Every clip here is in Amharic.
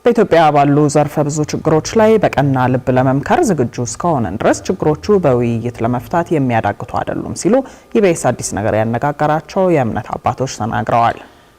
በኢትዮጵያ ባሉ ዘርፈ ብዙ ችግሮች ላይ በቀና ልብ ለመምከር ዝግጁ እስከሆነን ድረስ ችግሮቹ በውይይት ለመፍታት የሚያዳግቱ አይደሉም ሲሉ ኢቢኤስ አዲስ ነገር ያነጋገራቸው የእምነት አባቶች ተናግረዋል።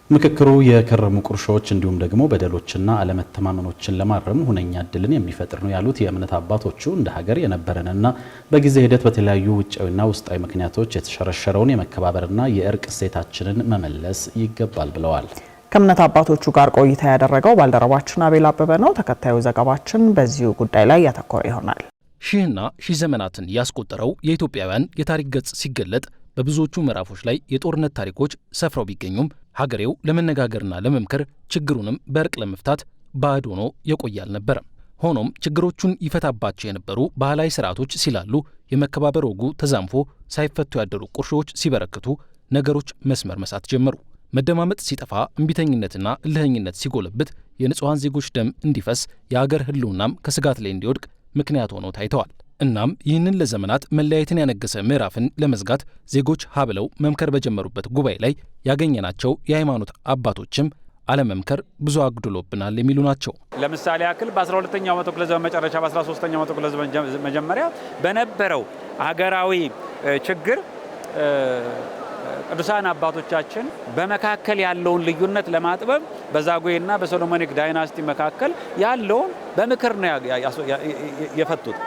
ምክክሩ የከረሙ ቁርሾች እንዲሁም ደግሞ በደሎችና አለመተማመኖችን ለማረም ሁነኛ እድልን የሚፈጥር ነው ያሉት የእምነት አባቶቹ እንደ ሀገር የነበረንና በጊዜ ሂደት በተለያዩ ውጫዊና ውስጣዊ ምክንያቶች የተሸረሸረውን የመከባበርና የእርቅ እሴታችንን መመለስ ይገባል ብለዋል። ከእምነት አባቶቹ ጋር ቆይታ ያደረገው ባልደረባችን አቤል አበበ ነው። ተከታዩ ዘገባችን በዚሁ ጉዳይ ላይ ያተኮረ ይሆናል። ሺህና ሺህ ዘመናትን ያስቆጠረው የኢትዮጵያውያን የታሪክ ገጽ ሲገለጥ በብዙዎቹ ምዕራፎች ላይ የጦርነት ታሪኮች ሰፍረው ቢገኙም ሀገሬው ለመነጋገርና ለመምከር ችግሩንም በእርቅ ለመፍታት ባዕድ ሆኖ የቆየ አልነበረም። ሆኖም ችግሮቹን ይፈታባቸው የነበሩ ባህላዊ ስርዓቶች ሲላሉ፣ የመከባበር ወጉ ተዛንፎ ሳይፈቱ ያደሩ ቁርሾዎች ሲበረክቱ ነገሮች መስመር መሳት ጀመሩ። መደማመጥ ሲጠፋ እምቢተኝነትና እልህኝነት ሲጎለብት የንጹሃን ዜጎች ደም እንዲፈስ የአገር ህልውናም ከስጋት ላይ እንዲወድቅ ምክንያት ሆነው ታይተዋል። እናም ይህንን ለዘመናት መለያየትን ያነገሰ ምዕራፍን ለመዝጋት ዜጎች ሀብለው መምከር በጀመሩበት ጉባኤ ላይ ያገኘናቸው የሃይማኖት አባቶችም አለመምከር ብዙ አግድሎብናል የሚሉ ናቸው። ለምሳሌ ያክል በ12ኛው መቶ ክፍለ ዘመን መጨረሻ በ13ኛው መቶ ክፍለ ዘመን መጀመሪያ በነበረው ሀገራዊ ችግር ቅዱሳን አባቶቻችን በመካከል ያለውን ልዩነት ለማጥበብ በዛጉዌና በሶሎሞኒክ ዳይናስቲ መካከል ያለውን በምክር ነው የፈቱት።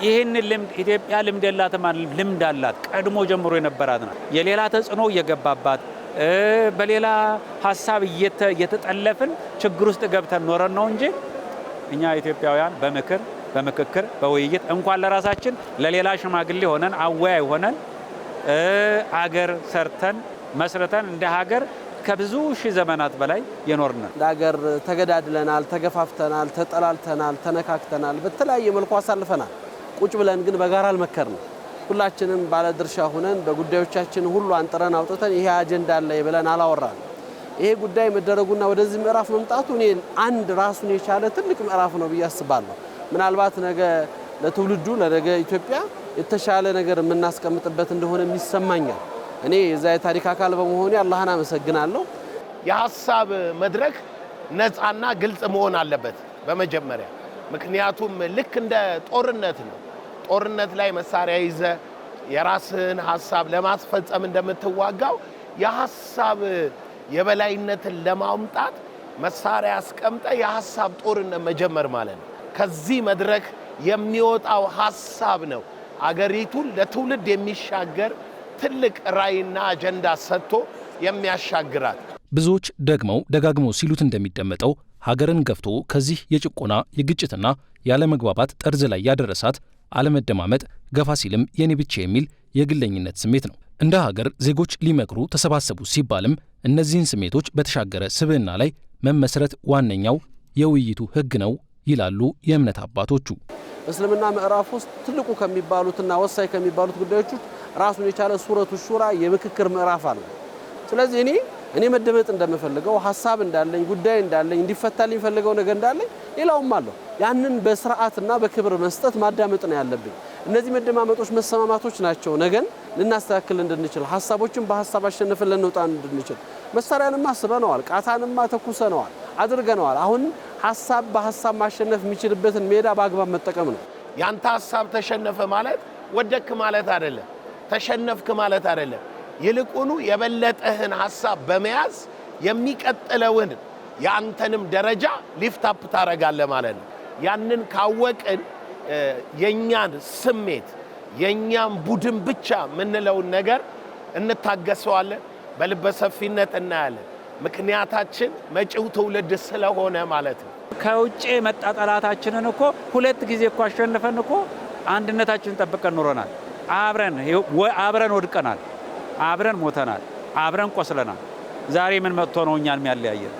ይህን ልምድ ኢትዮጵያ ልምድ የላትም፣ ልምድ አላት። ቀድሞ ጀምሮ የነበራት ናት። የሌላ ተጽዕኖ እየገባባት በሌላ ሀሳብ እየተጠለፍን ችግር ውስጥ ገብተን ኖረን ነው እንጂ እኛ ኢትዮጵያውያን በምክክር በውይይት እንኳን ለራሳችን ለሌላ ሽማግሌ ሆነን አወያይ ሆነን አገር ሰርተን መስርተን እንደ ሀገር ከብዙ ሺህ ዘመናት በላይ የኖርን እንደ ሀገር ተገዳድለናል፣ ተገፋፍተናል፣ ተጠላልተናል፣ ተነካክተናል፣ በተለያየ መልኩ አሳልፈናል። ቁጭ ብለን ግን በጋራ አልመከርንም። ሁላችንም ባለድርሻ ሆነን በጉዳዮቻችን ሁሉ አንጥረን አውጥተን ይሄ አጀንዳ አለ ብለን አላወራን። ይሄ ጉዳይ መደረጉና ወደዚህ ምዕራፍ መምጣቱ እኔ አንድ ራሱን የቻለ ትልቅ ምዕራፍ ነው ብዬ አስባለሁ። ምናልባት ነገ ለትውልዱ ለነገ ኢትዮጵያ የተሻለ ነገር የምናስቀምጥበት እንደሆነ የሚሰማኛል። እኔ የዛ የታሪክ አካል በመሆኔ አላህን አመሰግናለሁ። የሐሳብ መድረክ ነፃና ግልጽ መሆን አለበት በመጀመሪያ። ምክንያቱም ልክ እንደ ጦርነት ነው። ጦርነት ላይ መሳሪያ ይዘ የራስን ሐሳብ ለማስፈጸም እንደምትዋጋው የሐሳብ የበላይነትን ለማምጣት መሳሪያ አስቀምጠ የሐሳብ ጦርነት መጀመር ማለት ነው። ከዚህ መድረክ የሚወጣው ሐሳብ ነው አገሪቱን ለትውልድ የሚሻገር ትልቅ ራዕይና አጀንዳ ሰጥቶ የሚያሻግራት። ብዙዎች ደጋግመው ሲሉት እንደሚደመጠው ሀገርን ገፍቶ ከዚህ የጭቆና የግጭትና ያለመግባባት ጠርዝ ላይ ያደረሳት አለመደማመጥ፣ ገፋ ሲልም የኔ ብቻ የሚል የግለኝነት ስሜት ነው። እንደ ሀገር ዜጎች ሊመክሩ ተሰባሰቡ ሲባልም እነዚህን ስሜቶች በተሻገረ ስብዕና ላይ መመስረት ዋነኛው የውይይቱ ሕግ ነው ይላሉ የእምነት አባቶቹ። እስልምና ምዕራፍ ውስጥ ትልቁ ከሚባሉትና ወሳኝ ከሚባሉት ጉዳዮች ራሱን የቻለ ሱረቱ ሹራ የምክክር ምዕራፍ አለ። ስለዚህ እኔ መደመጥ እንደምፈልገው ሐሳብ እንዳለኝ ጉዳይ እንዳለኝ እንዲፈታልኝ ፈልገው ነገር እንዳለኝ ሌላውም አለው። ያንን በስርዓትና በክብር መስጠት ማዳመጥ ነው ያለብኝ። እነዚህ መደማመጦች መሰማማቶች ናቸው ነገን ልናስተካክል እንድንችል ሐሳቦችን በሐሳብ አሸንፈን ልንወጣ እንድንችል። መሳሪያንማ አስበነዋል፣ ቃታንማ ተኩሰነዋል፣ አድርገነዋል። አሁን ሐሳብ በሐሳብ ማሸነፍ የሚችልበትን ሜዳ በአግባብ መጠቀም ነው። ያንተ ሐሳብ ተሸነፈ ማለት ወደክ ማለት አይደለም፣ ተሸነፍክ ማለት አይደለም። ይልቁኑ የበለጠህን ሐሳብ በመያዝ የሚቀጥለውን ያንተንም ደረጃ ሊፍት አፕ ታረጋለህ ማለት ነው። ያንን ካወቅን የኛን ስሜት የኛን ቡድን ብቻ ምንለውን ነገር እንታገሰዋለን፣ በልበ ሰፊነት እናያለን። ምክንያታችን መጪው ትውልድ ስለሆነ ማለት ነው። ከውጭ መጣ ጠላታችንን እኮ ሁለት ጊዜ እኮ አሸንፈን እኮ አንድነታችንን ጠብቀን ኖረናል። አብረን ወድቀናል፣ አብረን ሞተናል፣ አብረን ቆስለናል። ዛሬ ምን መጥቶ ነው እኛን የሚያለያየን?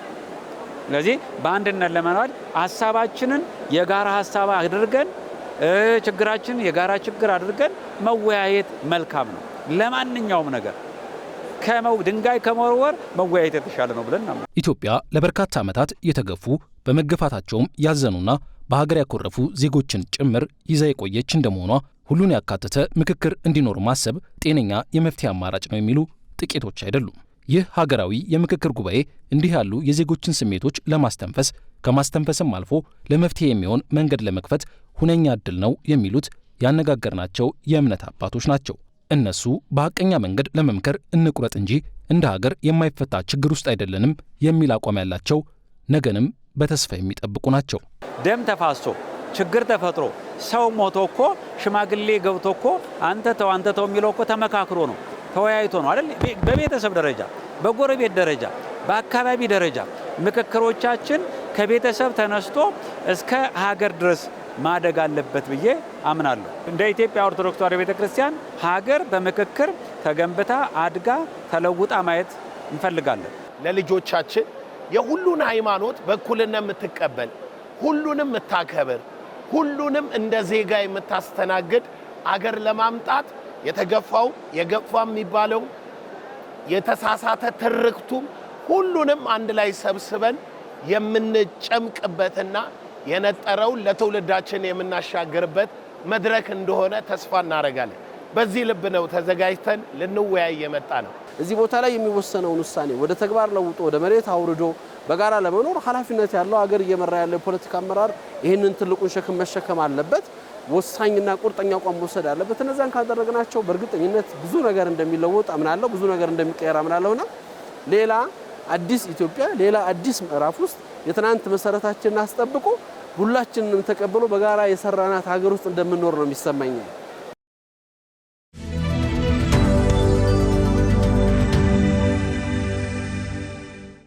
ስለዚህ በአንድነት ለመኖር ሐሳባችንን የጋራ ሐሳብ አድርገን ችግራችንን የጋራ ችግር አድርገን መወያየት መልካም ነው። ለማንኛውም ነገር ድንጋይ ከመወርወር መወያየት የተሻለ ነው ብለን እናምናለን። ኢትዮጵያ ለበርካታ ዓመታት የተገፉ በመገፋታቸውም ያዘኑና በሀገር ያኮረፉ ዜጎችን ጭምር ይዛ የቆየች እንደመሆኗ ሁሉን ያካተተ ምክክር እንዲኖር ማሰብ ጤነኛ የመፍትሄ አማራጭ ነው የሚሉ ጥቂቶች አይደሉም። ይህ ሀገራዊ የምክክር ጉባኤ እንዲህ ያሉ የዜጎችን ስሜቶች ለማስተንፈስ ከማስተንፈስም አልፎ ለመፍትሄ የሚሆን መንገድ ለመክፈት ሁነኛ ዕድል ነው የሚሉት ያነጋገርናቸው የእምነት አባቶች ናቸው። እነሱ በሐቀኛ መንገድ ለመምከር እንቁረጥ እንጂ እንደ ሀገር የማይፈታ ችግር ውስጥ አይደለንም የሚል አቋም ያላቸው ነገንም በተስፋ የሚጠብቁ ናቸው። ደም ተፋሶ ችግር ተፈጥሮ ሰው ሞቶ እኮ ሽማግሌ ገብቶ እኮ አንተ ተው የሚለው እኮ ተመካክሮ ነው ተወያይቶ ነው አይደል? በቤተሰብ ደረጃ፣ በጎረቤት ደረጃ፣ በአካባቢ ደረጃ ምክክሮቻችን ከቤተሰብ ተነስቶ እስከ ሀገር ድረስ ማደግ አለበት ብዬ አምናለሁ። እንደ ኢትዮጵያ ኦርቶዶክስ ተዋሕዶ ቤተክርስቲያን ሀገር በምክክር ተገንብታ አድጋ ተለውጣ ማየት እንፈልጋለን። ለልጆቻችን የሁሉን ሃይማኖት በእኩልነት የምትቀበል ሁሉንም የምታከብር ሁሉንም እንደ ዜጋ የምታስተናግድ አገር ለማምጣት የተገፋው የገፋ የሚባለው የተሳሳተ ትርክቱም ሁሉንም አንድ ላይ ሰብስበን የምንጨምቅበትና የነጠረውን ለትውልዳችን የምናሻገርበት መድረክ እንደሆነ ተስፋ እናደርጋለን። በዚህ ልብ ነው ተዘጋጅተን ልንወያይ የመጣ ነው። እዚህ ቦታ ላይ የሚወሰነውን ውሳኔ ወደ ተግባር ለውጦ ወደ መሬት አውርዶ በጋራ ለመኖር ኃላፊነት ያለው አገር እየመራ ያለ የፖለቲካ አመራር ይህንን ትልቁን ሸክም መሸከም አለበት። ወሳኝና ቁርጠኛ አቋም መውሰድ አለበት። እነዛን ካደረግናቸው በእርግጠኝነት ብዙ ነገር እንደሚለወጥ አምናለሁ፣ ብዙ ነገር እንደሚቀየር አምናለሁና ሌላ አዲስ ኢትዮጵያ፣ ሌላ አዲስ ምዕራፍ ውስጥ የትናንት መሰረታችንን አስጠብቆ ሁላችንንም ተቀብሎ በጋራ የሰራናት ሀገር ውስጥ እንደምንኖር ነው የሚሰማኝ።